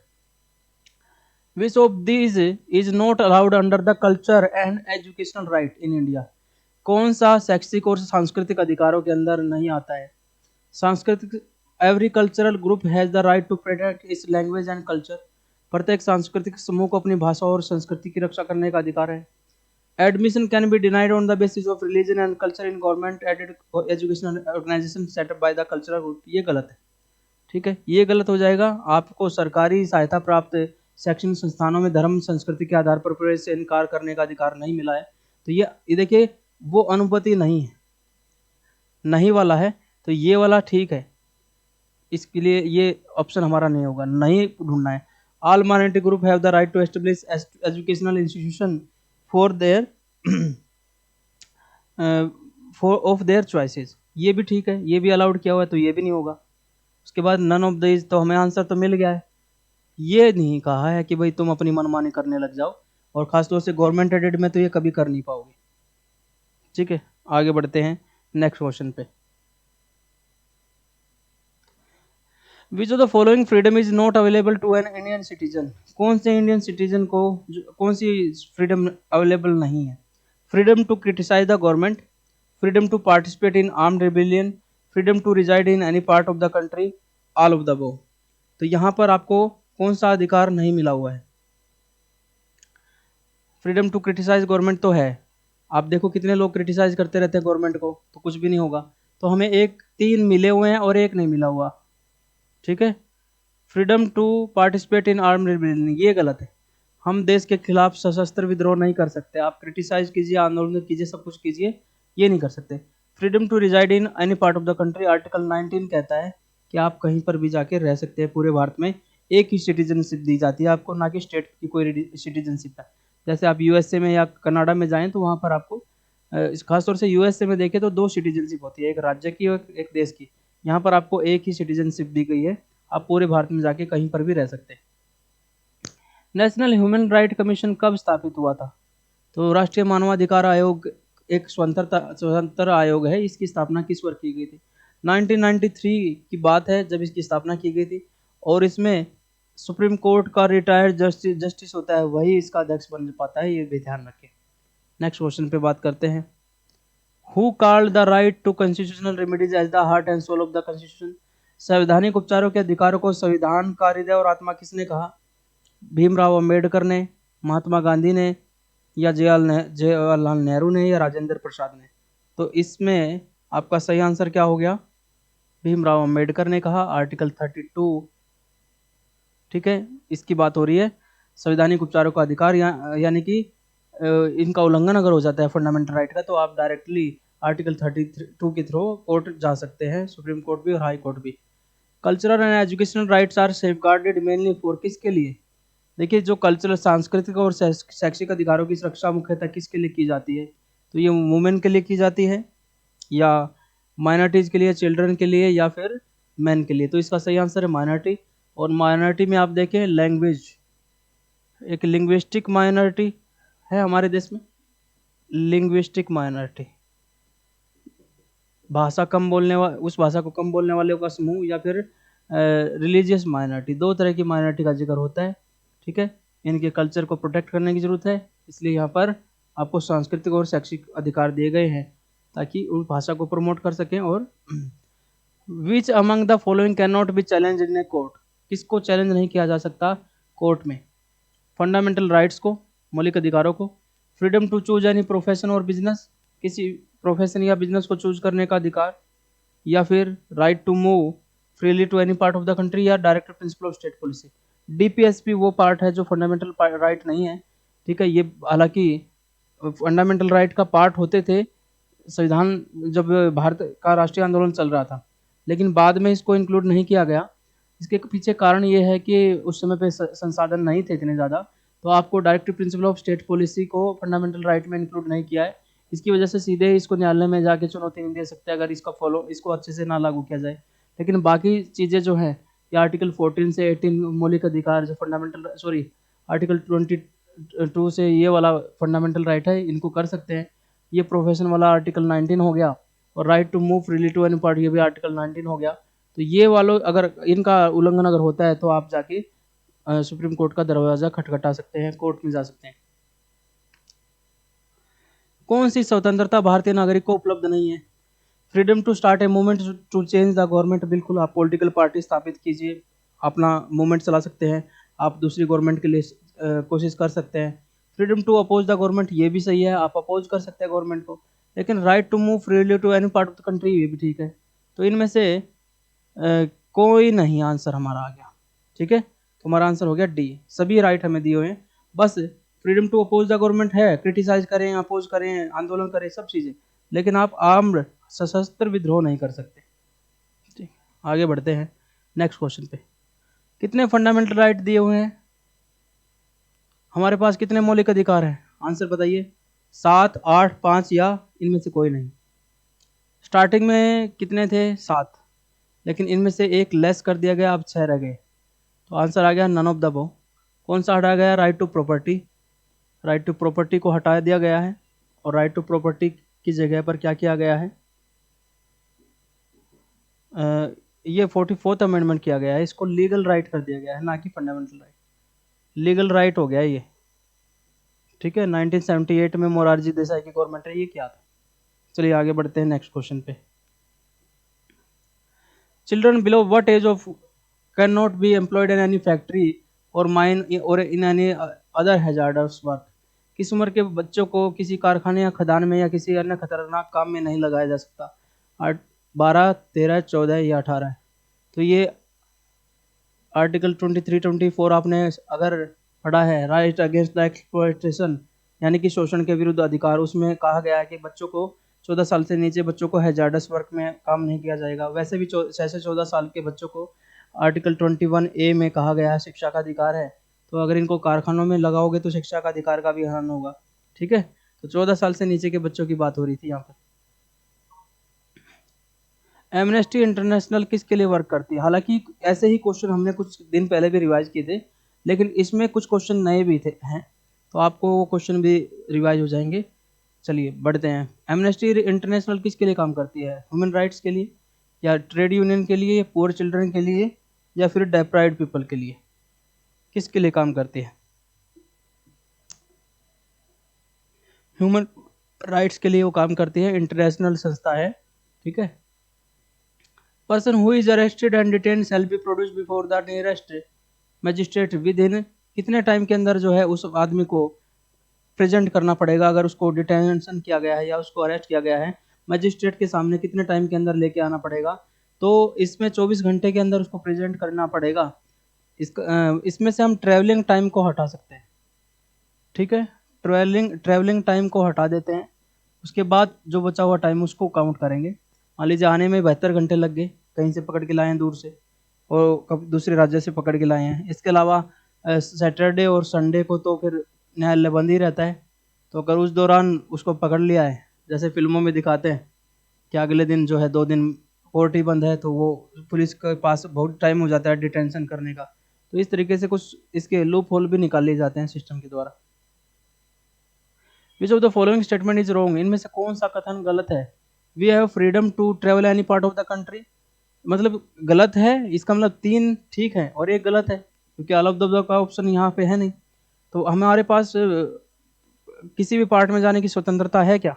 Which of these is not allowed under the culture and educational right in India? कौन सा शैक्षिक और सांस्कृतिक अधिकारों के अंदर नहीं आता है? सांस्कृतिक, every cultural group has the right to protect its language and culture. प्रत्येक सांस्कृतिक समूह को अपनी भाषा और संस्कृति की रक्षा करने का अधिकार है। Admission can be denied on the basis of religion and culture in government aided educational organization set up by the cultural group. ये गलत है, ठीक है, ये गलत हो जाएगा। आपको सरकारी सहायता प्राप्त शैक्षणिक संस्थानों में धर्म संस्कृति के आधार पर प्रवेश से इनकार करने का अधिकार नहीं मिला है। तो ये देखिए, वो अनुमति नहीं है, नहीं वाला है, तो ये वाला ठीक है, इसके लिए ये ऑप्शन हमारा नहीं होगा, नहीं ढूंढना है। All minority group have the right to establish educational institution for their for of their choices, ये भी ठीक है, ये भी अलाउड किया हुआ है, तो ये भी नहीं होगा। उसके बाद नन ऑफ दीज, तो हमें आंसर तो मिल गया है। ये नहीं कहा है कि भाई तुम अपनी मनमानी करने लग जाओ, और खासतौर से गवर्नमेंट एडेड में तो ये कभी कर नहीं पाओगे, ठीक है। आगे बढ़ते हैं नेक्स्ट क्वेश्चन पे। Which of the following freedom is not available to an Indian citizen? कौन से इंडियन सिटीजन को कौन सी फ्रीडम अवेलेबल नहीं है? Freedom to criticize the government, freedom to participate in armed rebellion, freedom to reside in any part of the country, all of the above. तो यहाँ पर आपको कौन सा अधिकार नहीं मिला हुआ है? फ्रीडम टू क्रिटिसाइज गवर्नमेंट तो है, आप देखो कितने लोग क्रिटिसाइज करते रहते हैं गवर्नमेंट को, तो कुछ भी नहीं होगा। तो हमें एक 3 मिले हुए हैं और एक नहीं मिला हुआ, ठीक है। Freedom to participate in armed rebellion, ये गलत है, हम देश के खिलाफ सशस्त्र विद्रोह नहीं कर सकते। आप क्रिटिसाइज कीजिए, आंदोलन कीजिए, सब कुछ कीजिए, ये नहीं कर सकते। Freedom to reside in any part of the country, article 19 कहता है कि आप कहीं पर भी जाके रह सकते हैं पूरे भारत में, एक ही सिटीजनशिप दी जाती है आपको, ना कि स्टेट की कोई सिटीजनशिप है। जैसे आप यूएसए में या कनाडा में जाएं तो वहाँ पर आपको खासतौर से यूएसए में देखें तो 2 सिटीजनशिप होती है, एक राज्य की और एक देश की। यहाँ पर आपको एक ही सिटीजनशिप दी गई है, आप पूरे भारत में जाके कहीं पर भी रह सकते हैं। नेशनल ह्यूमन राइट कमीशन कब स्थापित हुआ था? तो राष्ट्रीय मानवाधिकार आयोग एक स्वतंत्र आयोग है, इसकी स्थापना किस वर्ष की गई थी? 1993 की बात है जब इसकी स्थापना की गई थी, और इसमें सुप्रीम कोर्ट का रिटायर्ड जस्टिस होता है, वही इसका अध्यक्ष बन पाता है, ये भी ध्यान रखें। नेक्स्ट क्वेश्चन पे बात करते हैं। Who called the right to constitutional remedies as the heart and soul of the constitution? संवैधानिक उपचारों के अधिकारों को संविधान का हृदय और आत्मा किसने कहा? भीमराव अंबेडकर ने, महात्मा गांधी ने, या जवाहरलाल नेहरू ने, या राजेंद्र प्रसाद ने? तो इसमें आपका सही आंसर क्या हो गया? भीमराव अंबेडकर ने कहा, आर्टिकल 32, ठीक है, इसकी बात हो रही है। संवैधानिक उपचारों का अधिकार यानी कि इनका उल्लंघन अगर हो जाता है फंडामेंटल राइट का, तो आप डायरेक्टली आर्टिकल 32 के थ्रू कोर्ट जा सकते हैं, सुप्रीम कोर्ट भी और हाई कोर्ट भी। Cultural and educational rights are safeguarded mainly for, किसके लिए? देखिए, जो कल्चरल सांस्कृतिक और शैक्षिक अधिकारों की सुरक्षा मुख्यतः किसके लिए की जाती है? तो ये वुमेन के लिए की जाती है, या माइनॉरिटीज के लिए, चिल्ड्रन के लिए, या फिर मैन के लिए? तो इसका सही आंसर है माइनॉरिटी। और माइनॉरिटी में आप देखें लैंग्वेज, एक लिंग्विस्टिक माइनॉरिटी है हमारे देश में, लिंग्विस्टिक माइनॉरिटी, भाषा कम बोलने वाले, उस भाषा को कम बोलने वाले का समूह, या फिर रिलीजियस माइनॉरिटी। 2 तरह की माइनॉरिटी का जिक्र होता है, ठीक है। इनके कल्चर को प्रोटेक्ट करने की जरूरत है, इसलिए यहाँ पर आपको सांस्कृतिक और शैक्षिक अधिकार दिए गए हैं ताकि उस भाषा को प्रमोट कर सकें। और which among the following can not B challenge in a court? किसको चैलेंज नहीं किया जा सकता कोर्ट में? फंडामेंटल राइट्स को, मौलिक अधिकारों को, freedom to choose any profession और बिजनेस, किसी प्रोफेशन या बिजनेस को चूज करने का अधिकार, या फिर right to move freely to any part of the country, या direct principle of state policy. DPSP वो पार्ट है जो फंडामेंटल राइट नहीं है, ठीक है। ये हालांकि फंडामेंटल राइट का पार्ट होते थे संविधान, जब भारत का राष्ट्रीय आंदोलन चल रहा था, लेकिन बाद में इसको इंक्लूड नहीं किया गया। इसके पीछे कारण ये है कि उस समय पे संसाधन नहीं थे इतने ज़्यादा, तो आपको direct principle of state policy को फंडामेंटल राइट में इंक्लूड नहीं किया है। इसकी वजह से सीधे इसको न्यायालय में जाके चुनौती नहीं दे सकते अगर इसको अच्छे से ना लागू किया जाए। लेकिन बाकी चीज़ें जो हैं, ये आर्टिकल 14 से 18 मौलिक अधिकार जो आर्टिकल 22 से ये वाला फंडामेंटल राइट है, इनको कर सकते हैं। ये प्रोफेशन वाला आर्टिकल 19 हो गया, और right to move freely to any part, ये भी आर्टिकल 19 हो गया। तो ये वालों अगर इनका उल्लंघन अगर होता है तो आप जाके सुप्रीम कोर्ट का दरवाजा खटखटा सकते हैं, कोर्ट में जा सकते हैं। कौन सी स्वतंत्रता भारतीय नागरिक को उपलब्ध नहीं है? Freedom to start a movement to change the government, बिल्कुल आप पॉलिटिकल पार्टी स्थापित कीजिए, अपना मूवमेंट चला सकते हैं, आप दूसरी गवर्नमेंट के लिए कोशिश कर सकते हैं। Freedom to oppose the government, ये भी सही है, आप अपोज कर सकते हैं गवर्नमेंट को। लेकिन right to move freely to any part of the country, ये भी ठीक है। तो इनमें से कोई नहीं आंसर हमारा आ गया, ठीक है। तो हमारा आंसर हो गया डी, सभी राइट हमें दिए हुए हैं, बस freedom to oppose the government है, क्रिटिसाइज करें, अपोज करें, आंदोलन करें, सब चीज़ें, लेकिन आप आर्म्ड सशस्त्र विद्रोह नहीं कर सकते। ठीक, आगे बढ़ते हैं नेक्स्ट क्वेश्चन पे। कितने फंडामेंटल राइट दिए हुए हैं हमारे पास, कितने मौलिक अधिकार हैं? आंसर बताइए। 7, 8, 5 या इनमें से कोई नहीं। स्टार्टिंग में कितने थे? 7, लेकिन इनमें से एक लेस कर दिया गया, अब 6 रह गए। तो आंसर आ गया नन ऑफ द अबव। कौन सा हटाया गया? Right to property. Right to property को हटा दिया गया है, और राइट टू प्रॉपर्टी की जगह पर क्या किया गया है? ये 44th अमेंडमेंट किया गया है, इसको लीगल राइट कर दिया गया है, ना कि फंडामेंटल राइट। लीगल राइट हो गया ये, ठीक है। 1978 में मोरारजी देसाई की गवर्नमेंट है, ये क्या था? चलिए आगे बढ़ते हैं नेक्स्ट क्वेश्चन पे। Children below what age of can not be employed in any factory और माइन और in any other hazardous work, किस उम्र के बच्चों को किसी कारखाने या खदान में या किसी अन्य खतरनाक काम में नहीं लगाया जा सकता? 12, 13, 14 या 18? तो ये आर्टिकल 23, 24 आपने अगर पढ़ा है, राइट अगेंस्ट द एक्सप्लॉयटेशन, यानी कि शोषण के विरुद्ध अधिकार, उसमें कहा गया है कि बच्चों को 14 साल से नीचे बच्चों को हैजार्डस वर्क में काम नहीं किया जाएगा। वैसे भी 6 से 14 साल के बच्चों को आर्टिकल 21A में कहा गया है शिक्षा का अधिकार है। तो अगर इनको कारखानों में लगाओगे तो शिक्षा का अधिकार का भी हनन होगा, ठीक है। तो 14 साल से नीचे के बच्चों की बात हो रही थी यहाँ पर। एमनेस्टी इंटरनेशनल किसके लिए वर्क करती है? हालांकि ऐसे ही क्वेश्चन हमने कुछ दिन पहले भी रिवाइज किए थे, लेकिन इसमें कुछ क्वेश्चन नए भी थे हैं, तो आपको वो क्वेश्चन भी रिवाइज हो जाएंगे। चलिए बढ़ते हैं। एमनेस्टी इंटरनेशनल किसके लिए काम करती है? ह्यूमन राइट्स के लिए, या ट्रेड यूनियन के लिए, पुअर चिल्ड्रन के लिए, या फिर डेप्राइव्ड पीपल के लिए? किसके लिए काम करती है? ह्यूमन राइट्स के लिए वो काम करती है, इंटरनेशनल संस्था है, ठीक है। Person who is arrested and detain shall be produce before the nearest magistrate with in, कितने टाइम के अंदर जो है उस आदमी को प्रेजेंट करना पड़ेगा? अगर उसको डिटेंशन किया गया है या उसको अरेस्ट किया गया है, मजिस्ट्रेट के सामने कितने टाइम के अंदर लेके आना पड़ेगा? तो इसमें 24 घंटे के अंदर उसको प्रेजेंट करना पड़ेगा। इसमें से हम ट्रैवलिंग टाइम को हटा सकते हैं, ठीक है। ट्रैवलिंग टाइम को हटा देते हैं, उसके बाद जो बचा हुआ टाइम उसको काउंट करेंगे। मान लीजिए आने में 72 घंटे लग गए, कहीं से पकड़ के लाए हैं दूर से, और कभी दूसरे राज्य से पकड़ के लाए हैं। इसके अलावा सैटरडे और संडे को तो फिर न्यायालय बंद ही रहता है। तो अगर उस दौरान उसको पकड़ लिया है, जैसे फिल्मों में दिखाते हैं कि अगले दिन जो है 2 दिन कोर्ट ही बंद है, तो वो पुलिस के पास बहुत टाइम हो जाता है डिटेंशन करने का। तो इस तरीके से कुछ इसके लूप होल भी निकाल लिए जाते हैं सिस्टम के द्वारा। Which of the following statement is wrong, इनमें से कौन सा कथन गलत है? We have freedom to travel any part of the country, मतलब गलत है, इसका मतलब 3 ठीक है और 1 गलत है, क्योंकि ऑल ऑफ द का ऑप्शन यहाँ पे है नहीं। तो हमारे पास किसी भी पार्ट में जाने की स्वतंत्रता है क्या?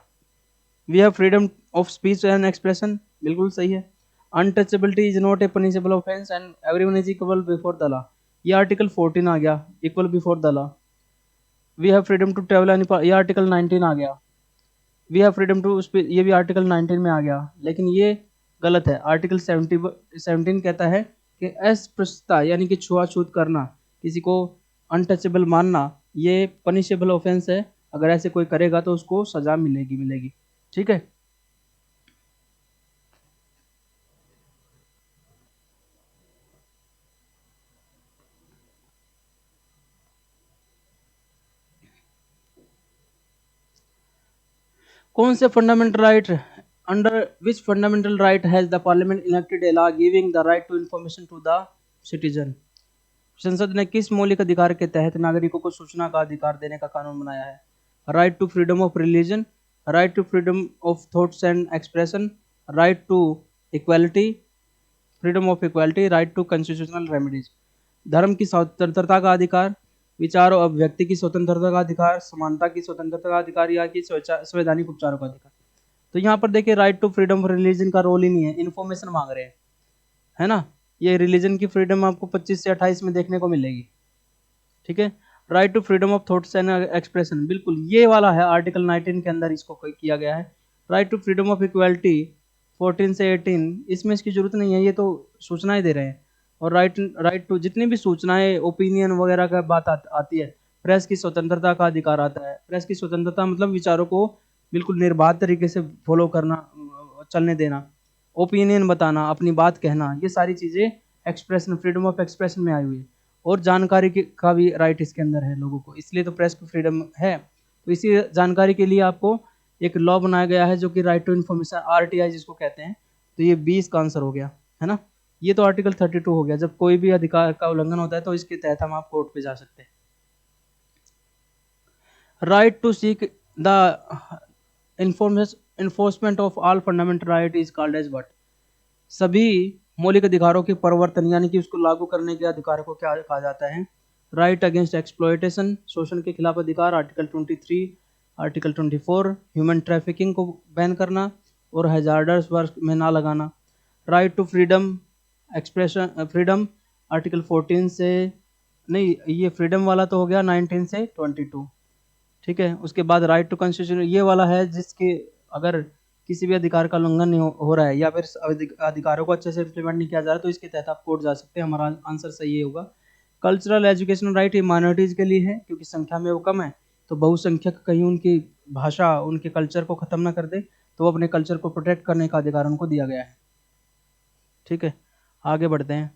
We have freedom of speech and expression, बिल्कुल सही है। Untouchability is not a punishable offence and everyone is equal before the law, ये आर्टिकल 14 आ गया, equal before the law. We have freedom to travel any, ये article 19 आ गया। We have freedom to speech, ये भी आर्टिकल 19 में आ गया, लेकिन ये गलत है। आर्टिकल 17 कहता है कि अस्पृश्यता यानी कि छुआछूत करना, किसी को अनटचेबल मानना, ये पनिशेबल ऑफेंस है। अगर ऐसे कोई करेगा तो उसको सजा मिलेगी, ठीक है। कौन से fundamental right, under which fundamental right has the parliament elected a law giving the right to information to the citizen, संसद ने किस मौलिक अधिकार के तहत नागरिकों को सूचना का अधिकार देने का कानून बनाया है? Right to freedom of religion, right to freedom of thoughts and expression, right to equality, freedom of equality, right to constitutional remedies, धर्म की स्वतंत्रता का अधिकार, विचार और व्यक्ति की स्वतंत्रता का अधिकार, समानता की स्वतंत्रता का अधिकार, या कि संवैधानिक उपचारों का अधिकार। तो यहाँ पर देखिए right to freedom of religion का रोल ही नहीं है, इन्फॉर्मेशन मांग रहे हैं, है ना। ये रिलीजन की फ्रीडम आपको 25 से 28 में देखने को मिलेगी, ठीक है। Right to freedom of thoughts and expression, बिल्कुल ये वाला है आर्टिकल 19 के अंदर इसको किया गया है। Right to freedom of equality 14 से 18, इसमें इसकी जरूरत नहीं है, ये तो सूचनाएं दे रहे हैं। और राइट टू जितनी भी सूचनाएं ओपिनियन वगैरह का बात आती है, प्रेस की स्वतंत्रता का अधिकार आता है। प्रेस की स्वतंत्रता मतलब विचारों को बिल्कुल निर्बाध तरीके से फॉलो करना, चलने देना, ओपिनियन बताना, अपनी बात कहना, ये सारी चीज़ें एक्सप्रेशन, फ्रीडम ऑफ एक्सप्रेशन में आई हुई है। और जानकारी का भी राइट इसके अंदर है लोगों को, इसलिए तो प्रेस की फ्रीडम है। तो इसी जानकारी के लिए आपको एक लॉ बनाया गया है जो कि राइट टू इन्फॉर्मेशन, आरटीआई जिसको कहते हैं। तो ये 20 का आंसर हो गया, है ना। ये तो आर्टिकल 32 हो गया, जब कोई भी अधिकार का उल्लंघन होता है तो इसके तहत हम आप कोर्ट पे जा सकते हैं। Right to seek the enforcement of all fundamental right is called as what, सभी मौलिक अधिकारों के परिवर्तन यानी कि उसको लागू करने के अधिकार को क्या कहा जाता है? राइट अगेंस्ट एक्सप्लॉयटेशन, शोषण के खिलाफ अधिकार, आर्टिकल 23, आर्टिकल 24, ह्यूमन ट्रैफिकिंग को बैन करना और हैजार्डस वर्क में ना लगाना। Right to freedom expression, freedom article 14 से, नहीं ये फ्रीडम वाला तो हो गया 19 से 22, ठीक है। उसके बाद राइट टू कॉन्स्टिट्यूशन, ये वाला है जिसके अगर किसी भी अधिकार का उल्लंघन नहीं हो रहा है या फिर अधिकारों को अच्छे से इम्प्लीमेंट नहीं किया जा रहा, तो इसके तहत आप कोर्ट जा सकते हैं। हमारा आंसर सही होगा। कल्चरल एजुकेशनल राइट ये माइनॉरिटीज़ के लिए है, क्योंकि संख्या में वो कम है, तो बहुसंख्यक कहीं उनकी भाषा, उनके कल्चर को ख़त्म ना कर दे, तो वो अपने कल्चर को प्रोटेक्ट करने का अधिकार उनको दिया गया है, ठीक है। आगे बढ़ते हैं।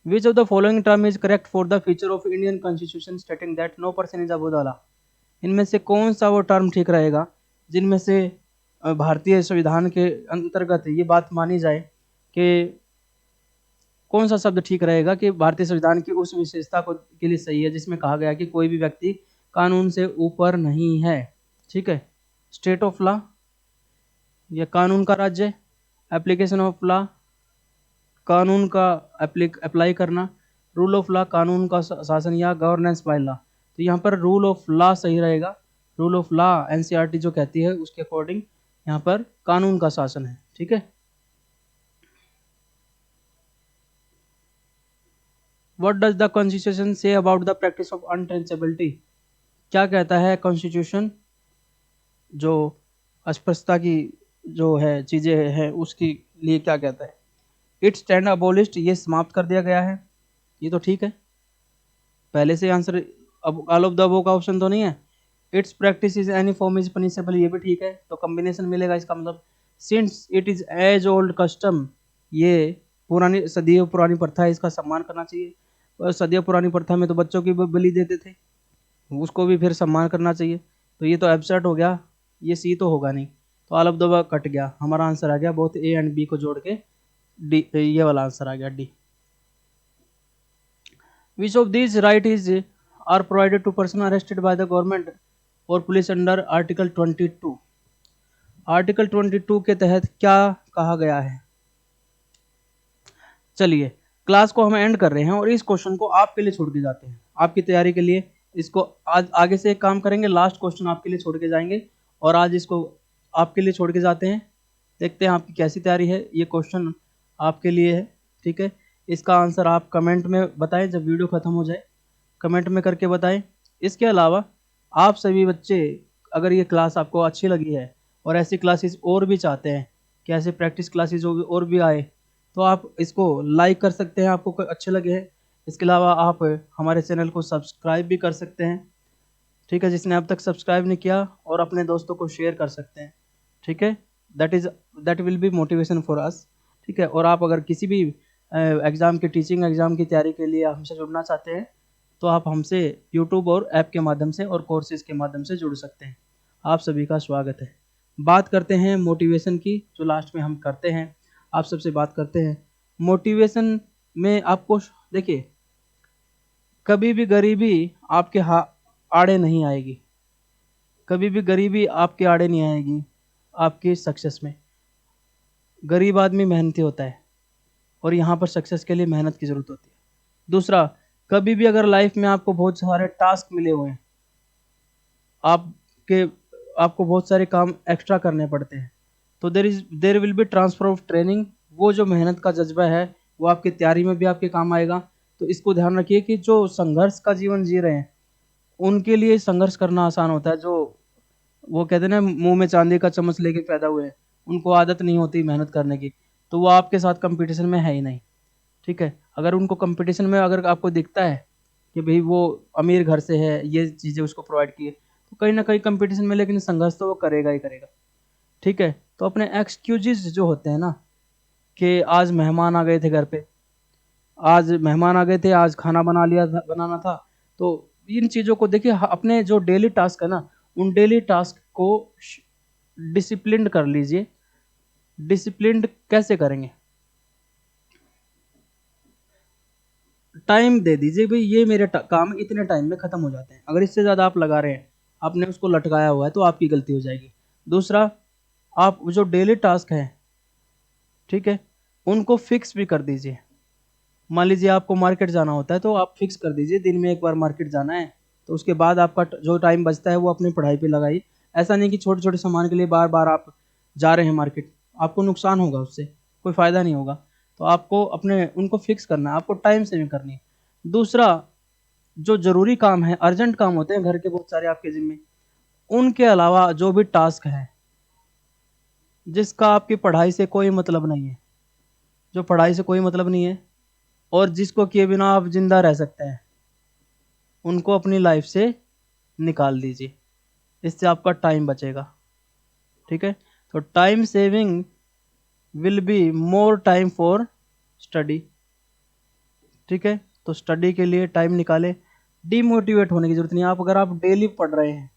Which of the following term is correct for the feature of Indian constitution stating that no person is above the law, इनमें से कौन सा वो टर्म ठीक रहेगा जिनमें से भारतीय संविधान के अंतर्गत ये बात मानी जाए कि कौन सा शब्द ठीक रहेगा कि भारतीय संविधान की उस विशेषता को के लिए सही है जिसमें कहा गया कि कोई भी व्यक्ति कानून से ऊपर नहीं है, ठीक है। स्टेट ऑफ लॉ या कानून का राज्य, एप्लीकेशन ऑफ लॉ कानून का अप्लाई करना, रूल ऑफ लॉ कानून का शासन, या गवर्नेंस बाय लॉ। तो यहाँ पर रूल ऑफ लॉ सही रहेगा। रूल ऑफ लॉ एनसीईआरटी जो कहती है उसके अकॉर्डिंग यहाँ पर कानून का शासन है, ठीक है। What does the constitution say about the practice of untouchability, क्या कहता है कॉन्स्टिट्यूशन जो अस्पृश्यता की जो है चीज़ें हैं उसके लिए क्या कहता है? इट स्टैंड अबोलिश्ड, ये समाप्त कर दिया गया है, ये तो ठीक है। पहले से आंसर अब ऑल ऑफ द अबव का ऑप्शन तो नहीं है। Its practice is any form is punishable, ये भी ठीक है, तो कॉम्बिनेशन मिलेगा इसका मतलब। Since it is as old custom, ये पुरानी सदियों पुरानी प्रथा है, इसका सम्मान करना चाहिए। और सदियों पुरानी प्रथा में तो बच्चों की बलि देते थे, उसको भी फिर सम्मान करना चाहिए। तो ये तो एब्सर्ट हो गया, ये सी तो होगा नहीं, तो all of the above cut गया। हमारा आंसर आ गया बोथ ए एंड बी को जोड़ के डी, ये वाला आंसर आ गया D. Which of these right is are provided to person arrested by the government or police under Article 22? Article 22 के तहत क्या कहा गया है? चलिए क्लास को हम एंड कर रहे हैं और इस क्वेश्चन को आपके लिए छोड़ के जाते हैं, आपकी तैयारी के लिए। इसको आज आगे से एक काम करेंगे, लास्ट क्वेश्चन आपके लिए छोड़ के जाएंगे और आज इसको आपके लिए छोड़ के जाते हैं। देखते हैं आपकी कैसी तैयारी है, ये क्वेश्चन आपके लिए है, ठीक है। इसका आंसर आप कमेंट में बताएं, जब वीडियो ख़त्म हो जाए कमेंट में करके बताएं। इसके अलावा आप सभी बच्चे अगर ये क्लास आपको अच्छी लगी है और ऐसी क्लासेस और भी चाहते हैं कि ऐसे प्रैक्टिस क्लासेस और भी आए, तो आप इसको लाइक कर सकते हैं, आपको अच्छे लगे हैं। इसके अलावा आप हमारे चैनल को सब्सक्राइब भी कर सकते हैं, ठीक है, जिसने अब तक सब्सक्राइब नहीं किया, और अपने दोस्तों को शेयर कर सकते हैं, ठीक है। That will be motivation for us, ठीक है। और आप अगर किसी भी एग्ज़ाम की टीचिंग एग्ज़ाम की तैयारी के लिए हमसे जुड़ना चाहते हैं तो आप हमसे यूट्यूब और ऐप के माध्यम से और कोर्सेज के माध्यम से जुड़ सकते हैं। आप सभी का स्वागत है। बात करते हैं मोटिवेशन की, जो लास्ट में हम करते हैं, आप सबसे बात करते हैं। मोटिवेशन में आपको देखिए, कभी भी गरीबी आपके आड़े नहीं आएगी, कभी भी गरीबी आपके आड़े नहीं आएगी आपकी सक्सेस में। गरीब आदमी मेहनती होता है और यहाँ पर सक्सेस के लिए मेहनत की ज़रूरत होती है। दूसरा, कभी भी अगर लाइफ में आपको बहुत सारे टास्क मिले हुए हैं, आपके आपको बहुत सारे काम एक्स्ट्रा करने पड़ते हैं, तो there will be transfer of training. वो जो मेहनत का जज्बा है वो आपकी तैयारी में भी आपके काम आएगा। तो इसको ध्यान रखिए कि जो संघर्ष का जीवन जी रहे हैं उनके लिए संघर्ष करना आसान होता है। जो वो कहते हैं ना, मुंह में चांदी का चम्मच लेके पैदा हुए हैं, उनको आदत नहीं होती मेहनत करने की, तो वो आपके साथ कंपटीशन में है ही नहीं। ठीक है, अगर उनको कंपटीशन में अगर आपको दिखता है कि भाई वो अमीर घर से है, ये चीज़ें उसको प्रोवाइड की है, तो कहीं ना कहीं कंपटीशन में लेकिन संघर्ष तो वो करेगा ही करेगा। ठीक है, तो अपने एक्सक्यूजेज जो होते हैं ना, कि आज मेहमान आ गए थे घर पे, आज मेहमान आ गए थे, आज खाना बनाना था, तो इन चीज़ों को देखिए, अपने जो डेली टास्क है ना, उन डेली टास्क को डिसिप्लिन्ड कर लीजिए। डिसिप्लिन्ड कैसे करेंगे? टाइम दे दीजिए, भाई ये मेरे काम इतने टाइम में ख़त्म हो जाते हैं। अगर इससे ज़्यादा आप लगा रहे हैं, आपने उसको लटकाया हुआ है, तो आपकी गलती हो जाएगी। दूसरा, आप जो डेली टास्क है, ठीक है, उनको फिक्स भी कर दीजिए। मान लीजिए आपको मार्केट जाना होता है, तो आप फिक्स कर दीजिए दिन में एक बार मार्केट जाना है, तो उसके बाद आपका जो टाइम बचता है वो अपनी पढ़ाई पे लगाइए। ऐसा नहीं कि छोटे छोटे सामान के लिए बार बार आप जा रहे हैं मार्केट, आपको नुकसान होगा, उससे कोई फ़ायदा नहीं होगा। तो आपको अपने उनको फिक्स करना है, आपको टाइम सेविंग करनी है। दूसरा, जो ज़रूरी काम है, अर्जेंट काम होते हैं घर के बहुत सारे आपके ज़िम्मे, उनके अलावा जो भी टास्क है जिसका आपकी पढ़ाई से कोई मतलब नहीं है, जो पढ़ाई से कोई मतलब नहीं है और जिसको किए बिना आप जिंदा रह सकते हैं, उनको अपनी लाइफ से निकाल दीजिए। इससे आपका टाइम बचेगा। ठीक है, तो time saving will be more time for study. ठीक है, तो स्टडी के लिए टाइम निकालें। डीमोटिवेट होने की जरूरत नहीं है। अगर आप डेली पढ़ रहे हैं,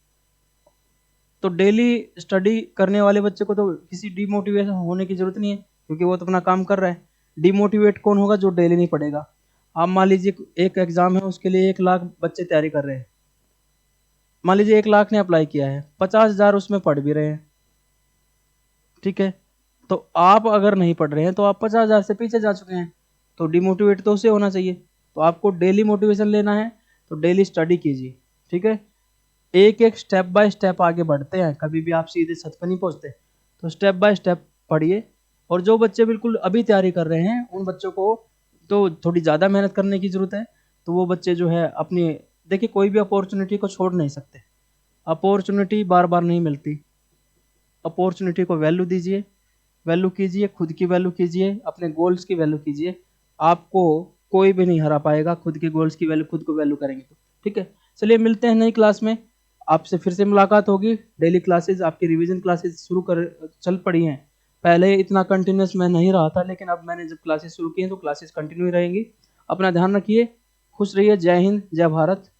तो डेली स्टडी करने वाले बच्चे को तो किसी डीमोटिवेशन होने की जरूरत नहीं है, क्योंकि वो तो अपना काम कर रहा है। डीमोटिवेट कौन होगा? जो डेली नहीं पढ़ेगा। आप मान लीजिए एक एग्जाम है, उसके लिए 1 लाख बच्चे तैयारी कर रहे हैं। मान लीजिए 1 लाख ने अप्लाई किया है, 50,000 उसमें पढ़ भी रहे हैं। ठीक है, तो आप अगर नहीं पढ़ रहे हैं तो आप 50,000 से पीछे जा चुके हैं। तो डिमोटिवेट तो उसे होना चाहिए। तो आपको डेली मोटिवेशन लेना है, तो डेली स्टडी कीजिए। ठीक है, एक एक स्टेप बाय स्टेप आगे बढ़ते हैं, कभी भी आप सीधे छत पर नहीं पहुंचते। तो स्टेप बाय स्टेप पढ़िए। और जो बच्चे बिल्कुल अभी तैयारी कर रहे हैं, उन बच्चों को तो थोड़ी ज़्यादा मेहनत करने की ज़रूरत है। तो वो बच्चे जो है अपनी, देखिए कोई भी अपॉर्चुनिटी को छोड़ नहीं सकते। अपॉर्चुनिटी बार बार नहीं मिलती। अपॉर्चुनिटी को वैल्यू दीजिए, वैल्यू कीजिए, खुद की वैल्यू कीजिए, अपने गोल्स की वैल्यू कीजिए। आपको कोई भी नहीं हरा पाएगा, खुद के गोल्स की वैल्यू खुद को वैल्यू करेंगे तो। ठीक है, चलिए मिलते हैं नई क्लास में। आपसे फिर से मुलाकात होगी। डेली क्लासेस, आपकी रिवीजन क्लासेस शुरू कर चल पड़ी हैं। पहले इतना कंटिन्यूस मैं नहीं रहा था, लेकिन अब मैंने जब क्लासेस शुरू की हैं तो क्लासेस कंटिन्यू रहेंगी। अपना ध्यान रखिए, खुश रहिए। जय हिंद, जय भारत।